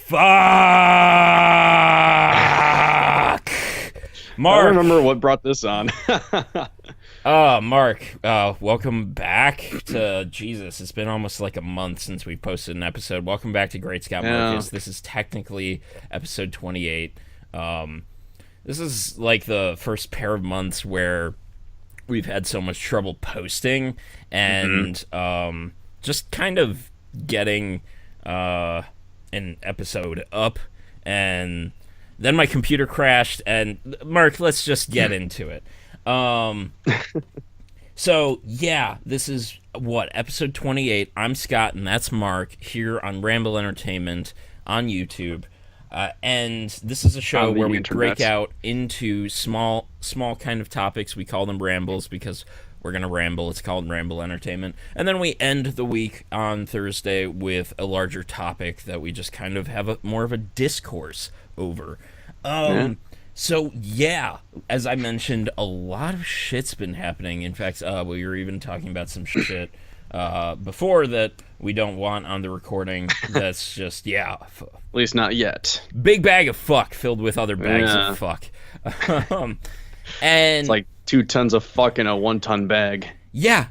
Fuck! I Mark! remember what brought this on. Mark, welcome back to Jesus. It's been almost like a month since we posted an episode. Welcome back to Great Scott Yeah. Marcus. This is technically episode 28. This is like the first pair of months where we've had so much trouble posting and just kind of getting an episode up, and then my computer crashed, and Mark, let's just get into it. So yeah, this is episode 28. I'm Scott and that's Mark here on Ramble Entertainment on YouTube. And this is a show where we break out into small kind of topics. We call them rambles because we're going to ramble. It's called Ramble Entertainment. And then we end the week on Thursday with a larger topic that we just kind of have more of a discourse over. So, yeah, as I mentioned, a lot of shit's been happening. In fact, we were even talking about some shit before that we don't want on the recording. That's just, At least not yet. Big bag of fuck filled with other bags of fuck. And it's like 2 tons of fuck in a 1-ton bag. Yeah,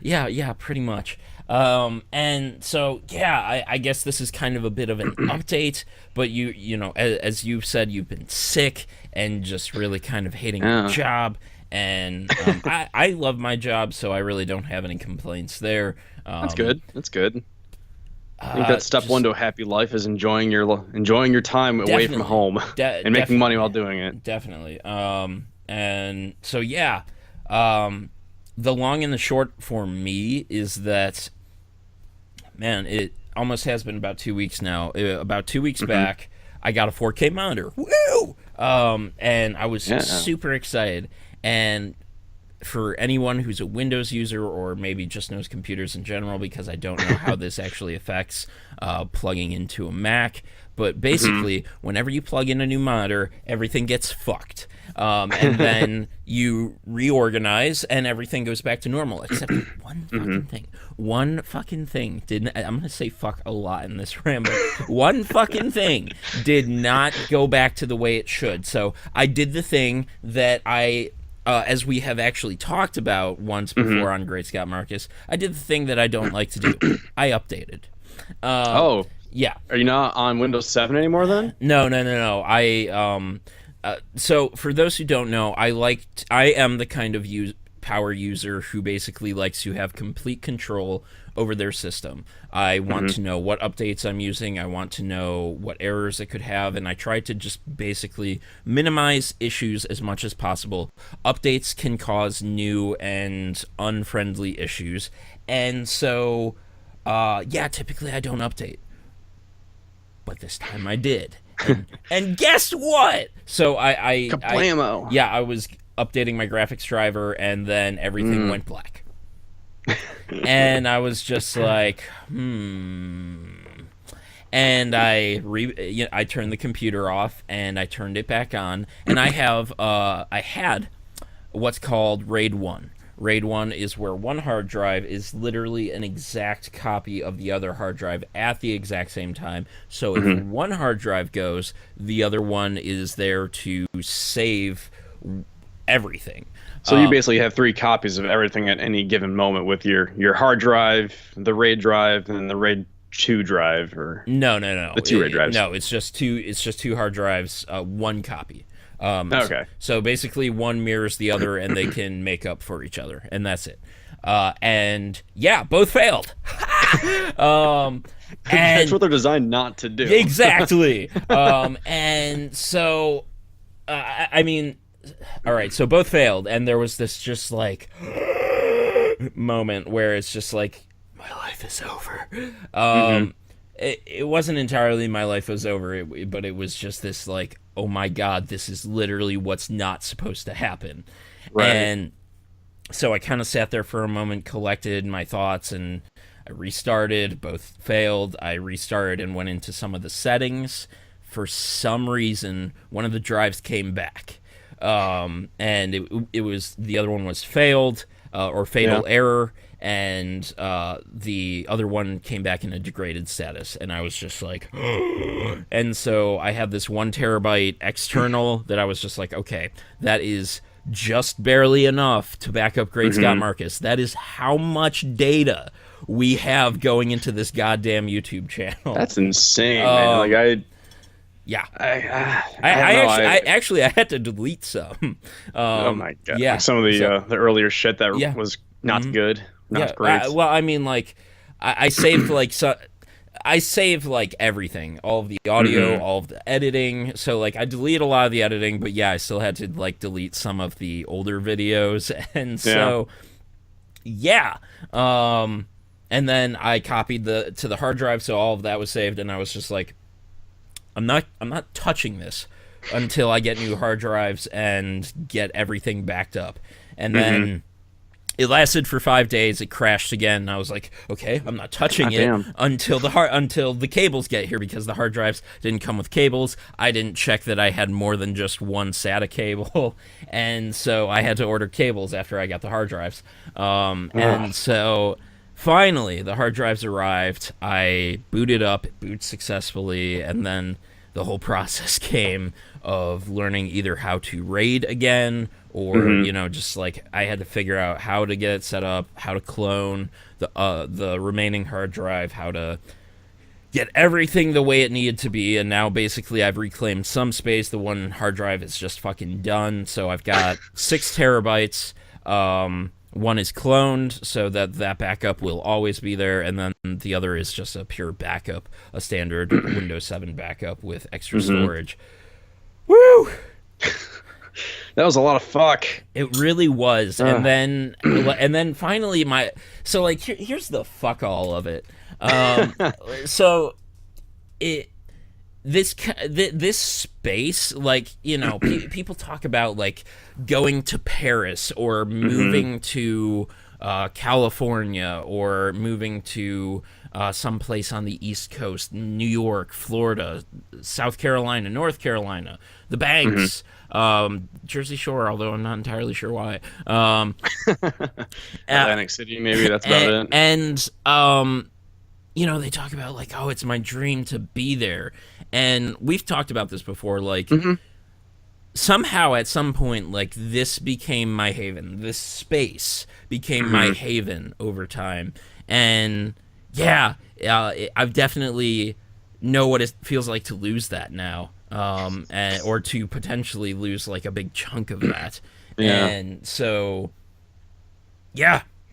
pretty much. And so, yeah, I guess this is kind of a bit of an update, but you know, as you've said, you've been sick and just really kind of hating your job, and I love my job, so I really don't have any complaints there. That's good. I think that's step one to a happy life is enjoying your time away from home and making money while doing it. Definitely. And so, yeah, the long and the short for me is that, man, it almost has been about 2 weeks now. About 2 weeks back, I got a 4K monitor. Woo! And I was super excited. And for anyone who's a Windows user or maybe just knows computers in general, because I don't know how this actually affects plugging into a Mac, but basically, whenever you plug in a new monitor, everything gets fucked. And then you reorganize and everything goes back to normal, except one fucking thing. One fucking thing I'm going to say fuck a lot in this ramble. One fucking thing did not go back to the way it should. So I did the thing that as we have actually talked about once before on Great Scott Marcus, I did the thing that I don't like to do. I updated. Yeah. Are you not on Windows 7 anymore then? No. So for those who don't know, I am the kind of power user who basically likes to have complete control over their system. I want to know what updates I'm using. I want to know what errors it could have, and I try to just basically minimize issues as much as possible. Updates can cause new and unfriendly issues, and so, typically I don't update. But this time I did. And guess what? So I was updating my graphics driver, and then everything went black. And I was just like, And I turned the computer off, and I turned it back on, and I had what's called RAID 1. RAID 1 is where one hard drive is literally an exact copy of the other hard drive at the exact same time. So if one hard drive goes, the other one is there to save everything. So you basically have 3 copies of everything at any given moment with your hard drive, the RAID drive, and the RAID 2 drive, or no. The 2 RAID drives. No, it's just two hard drives, one copy. Okay. So basically, one mirrors the other, and they can make up for each other, and that's it. And yeah, both failed. That's what they're designed not to do. Exactly. And so, I mean, all right. So both failed, and there was this just like moment where it's just like, my life is over. It wasn't entirely my life was over, but it was just this like, oh my god, this is literally what's not supposed to happen. Right. And so I kind of sat there for a moment, collected my thoughts, and I restarted. Both failed. I restarted and went into some of the settings. For some reason, one of the drives came back. And it was, the other one was failed. or fatal error, and the other one came back in a degraded status, and I was just like, and so I had this 1 terabyte external that I was just like, okay, that is just barely enough to back up Great Scott Marcus. That is how much data we have going into this goddamn YouTube channel. That's insane, man. Like I actually had to delete some. Oh my god! Yeah, like some of the earlier shit that was not good, not great. Well, I mean, like I saved I saved like everything, all of the audio, all of the editing. So like I deleted a lot of the editing, but yeah, I still had to like delete some of the older videos, and so and then I copied to the hard drive, so all of that was saved, and I was just like, I'm not touching this until I get new hard drives and get everything backed up. And then it lasted for 5 days. It crashed again. And I was like, okay, I'm not touching it until the cables get here, because the hard drives didn't come with cables. I didn't check that I had more than just one SATA cable, and so I had to order cables after I got the hard drives. And so finally, the hard drives arrived. I booted up. It boots successfully, and then the whole process came of learning either how to RAID again, or just like I had to figure out how to get it set up, how to clone the remaining hard drive, how to get everything the way it needed to be. And now basically I've reclaimed some space. The one hard drive is just fucking done. So I've got 6 terabytes. One is cloned so that backup will always be there, and then the other is just a pure backup, a standard Windows 7 backup with extra storage. Woo! That was a lot of fuck. It really was. And then finally here's the fuck all of it. So this space, like, people talk about like going to Paris or moving to California or moving to someplace on the East Coast, New York, Florida, South Carolina, North Carolina, the Banks, Jersey Shore, although I'm not entirely sure why. Atlantic City, maybe that's about it. And they talk about like, oh, it's my dream to be there. And we've talked about this before, like somehow at some point, like this became my haven. This space became my haven over time. And I've definitely know what it feels like to lose that now, or to potentially lose like a big chunk of that. And so,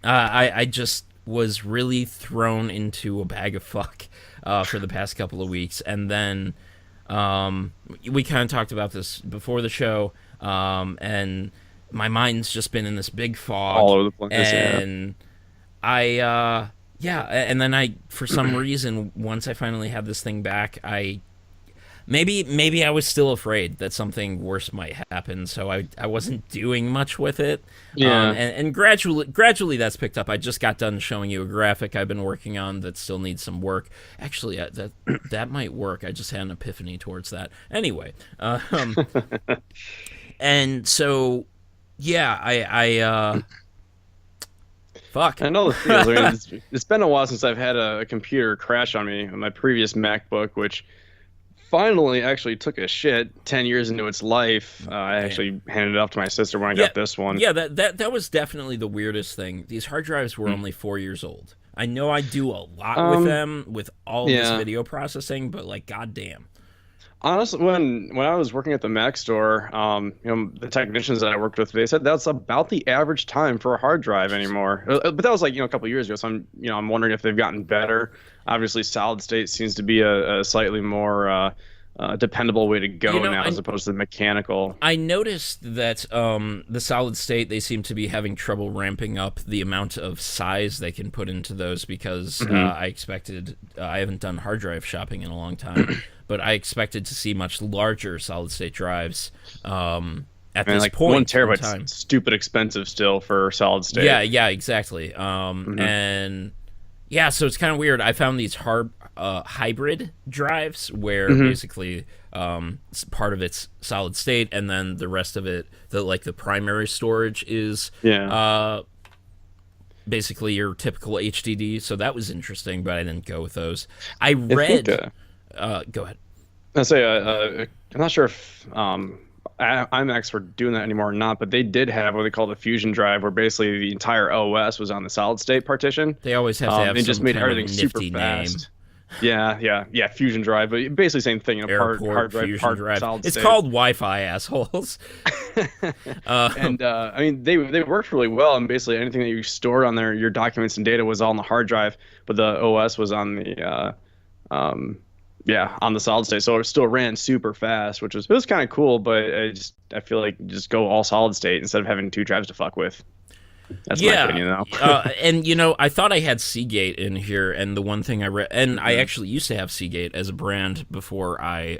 I just was really thrown into a bag of fuck for the past couple of weeks. And then we kind of talked about this before the show, and my mind's just been in this big fog all over the place. And and then I, for some reason, once I finally had this thing back, maybe I was still afraid that something worse might happen, so I wasn't doing much with it. And gradually that's picked up. I just got done showing you a graphic I've been working on that still needs some work. Actually, that might work. I just had an epiphany towards that. Anyway, and so fuck. I know the feels. I mean, it's been a while since I've had a computer crash on me on my previous MacBook, which finally actually took a shit 10 years into its life. I actually handed it off to my sister when I got this one. Yeah, that was definitely the weirdest thing. These hard drives were only 4 years old. I know I do a lot with them, with all this video processing, but like, goddamn. Honestly, when I was working at the Mac store, the technicians that I worked with, they said that's about the average time for a hard drive anymore. But that was like a couple of years ago. So I'm wondering if they've gotten better. Obviously, solid state seems to be a slightly more dependable way to go now, as opposed to the mechanical. I noticed that the solid state, they seem to be having trouble ramping up the amount of size they can put into those, because I expected, I haven't done hard drive shopping in a long time, but I expected to see much larger solid state drives at this point. 1 terabyte's stupid expensive still for solid state. Yeah, exactly. And so it's kind of weird. I found these hybrid drives where basically part of it's solid state, and then the rest of it, the primary storage is basically your typical HDD. So that was interesting, but I didn't go with those. I I think read. Go ahead. I say I'm not sure if IMAX were doing that anymore or not, but they did have what they call the fusion drive, where basically the entire OS was on the solid state partition. They always have to have They just some made kind everything of super nifty fast. name. Yeah, fusion drive, but basically same thing. Airport Hard drive, fusion drive. solid It's state. called Wi-Fi, assholes. And I mean, they worked really well, and basically anything that you stored on there, your documents and data was all on the hard drive, but the OS was on the on the solid state, so it still ran super fast, which was kind of cool. But I feel like just go all solid state instead of having two drives to fuck with. That's my opinion, though. And I thought I had Seagate in here, and the one thing I read, and I actually used to have Seagate as a brand before I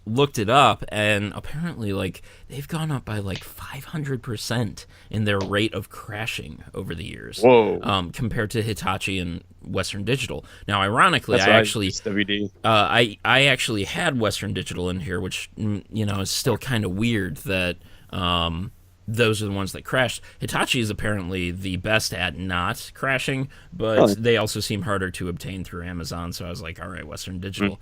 looked it up, and apparently, like, they've gone up by like 500% in their rate of crashing over the years. Whoa! Compared to Hitachi and Western Digital. Now, ironically, That's I why actually it's WD. I actually had Western Digital in here, which is still kind of weird that those are the ones that crashed. Hitachi is apparently the best at not crashing, but they also seem harder to obtain through Amazon. So I was like, all right, Western Digital.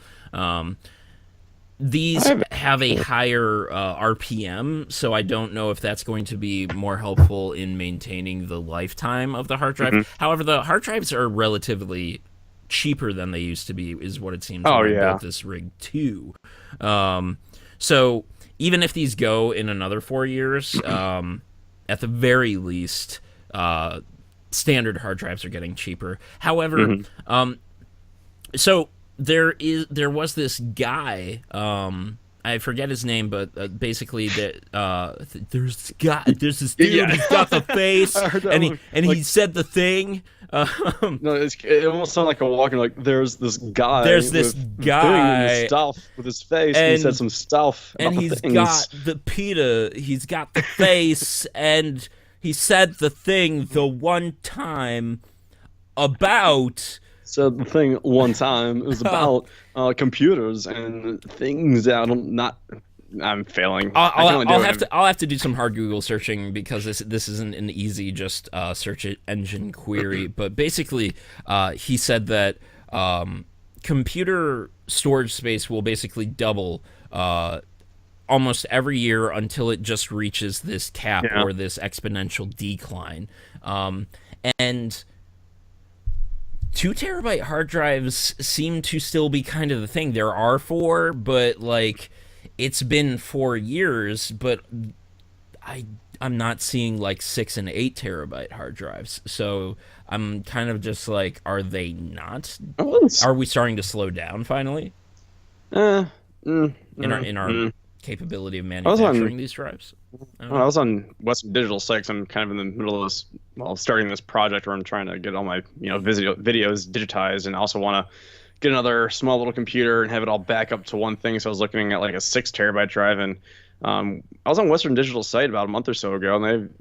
These have a higher RPM, so I don't know if that's going to be more helpful in maintaining the lifetime of the hard drive. However, the hard drives are relatively cheaper than they used to be, is what it seems when I built this rig too. So even if these go in another 4 years, at the very least, standard hard drives are getting cheaper. However, so there was this guy, I forget his name, but basically there's this dude who's got the face, and he said the thing. No, it almost sounded like a walking. Like there's this guy. There's this guy doing stuff with his face, and he said some stuff. And he's things. got the PETA. He's got the face, and he said the thing the one time about. Said the thing one time. It was about computers and things that I'm failing. I'll have to do some hard Google searching because this isn't an easy just search engine query. But basically, he said that computer storage space will basically double almost every year until it just reaches this cap or this exponential decline. And 2 terabyte hard drives seem to still be kind of the thing. There are 4, but like it's been 4 years, but I'm not seeing like 6 and 8 terabyte hard drives. So I'm kind of just like, are they not? Are we starting to slow down finally? In our capability of manufacturing these drives? I was on Western Digital 6. I'm kind of in the middle of this, starting this project where I'm trying to get all my videos digitized, and also want to get another small little computer and have it all back up to one thing. So I was looking at like a 6 terabyte drive, and I was on Western Digital site about a month or so ago, and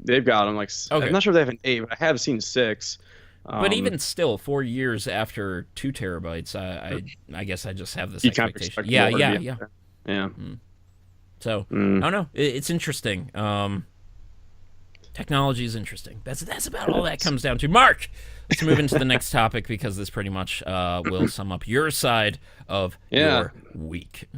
they've got them like I'm not sure if they have an 8, but I have seen 6. But even still, 4 years after 2 terabytes, I guess I just have this expectation. Yeah. So I don't know. It's interesting. Technology is interesting. That's about all that comes down to. Mark, let's move into the next topic because this pretty much will sum up your side of your week.